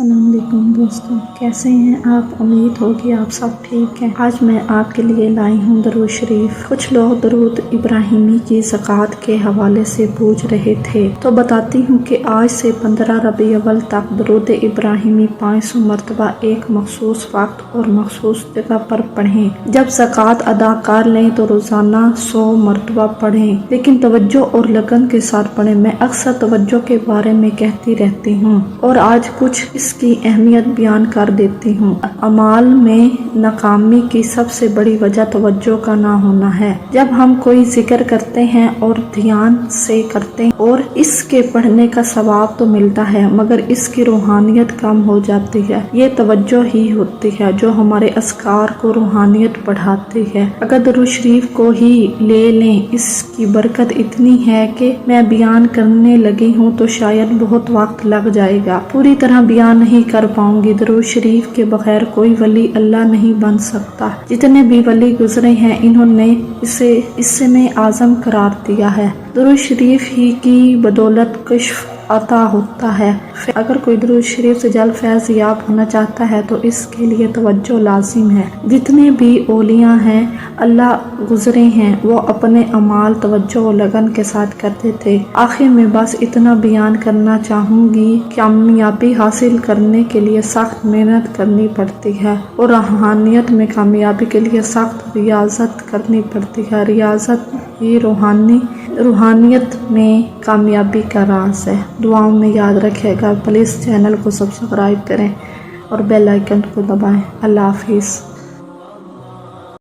السلام علیکم دوستوں، کیسے ہیں آپ؟ امید ہوگی آپ سب ٹھیک ہیں۔ آج میں آپ کے لیے لائی ہوں درود شریف۔ کچھ لوگ درود ابراہیمی کی زکوٰۃ کے حوالے سے پوچھ رہے تھے، تو بتاتی ہوں کہ آج سے 15 ربیع الاول تک درود ابراہیمی 500 مرتبہ ایک مخصوص وقت اور مخصوص جگہ پر پڑھیں۔ جب زکوٰۃ ادا کر لیں تو روزانہ 100 مرتبہ پڑھیں، لیکن توجہ اور لگن کے ساتھ پڑھیں۔ میں اکثر توجہ کے بارے میں کہتی رہتی ہوں اور آج کچھ اس کی اہمیت بیان کر دیتی ہوں۔ اعمال میں ناکامی کی سب سے بڑی وجہ توجہ کا نہ ہونا ہے۔ جب ہم کوئی ذکر کرتے ہیں اور دھیان سے کرتے ہیں اور اس کے پڑھنے کا ثواب تو ملتا ہے، مگر اس کی روحانیت کم ہو جاتی ہے۔ یہ توجہ ہی ہوتی ہے جو ہمارے اذکار کو روحانیت بڑھاتی ہے۔ اگر درود شریف کو ہی لے لیں، اس کی برکت اتنی ہے کہ میں بیان کرنے لگی ہوں تو شاید بہت وقت لگ جائے گا، پوری طرح بیان نہیں کر پاؤں گی۔ درود شریف کے بغیر کوئی ولی اللہ نہیں بن سکتا۔ جتنے بھی ولی گزرے ہیں انہوں نے اسے اسم اعظم قرار دیا ہے۔ درود شریف ہی کی بدولت کشف عطا ہوتا ہے۔ اگر کوئی درود شریف سے جلد فیض یاب ہونا چاہتا ہے تو اس کے لیے توجہ لازم ہے۔ جتنے بھی اولیاء ہیں اللہ گزرے ہیں وہ اپنے اعمال توجہ و لگن کے ساتھ کرتے تھے۔ آخر میں بس اتنا بیان کرنا چاہوں گی، کامیابی حاصل کرنے کے لیے سخت محنت کرنی پڑتی ہے اور روحانیت میں کامیابی کے لیے سخت ریاضت کرنی پڑتی ہے۔ ریاضت ہی روحانیت میں کامیابی کا راز ہے۔ دعاؤں میں یاد رکھے گا۔ پلیز چینل کو سبسکرائب کریں اور بیل آئیکن کو دبائیں۔ اللہ حافظ۔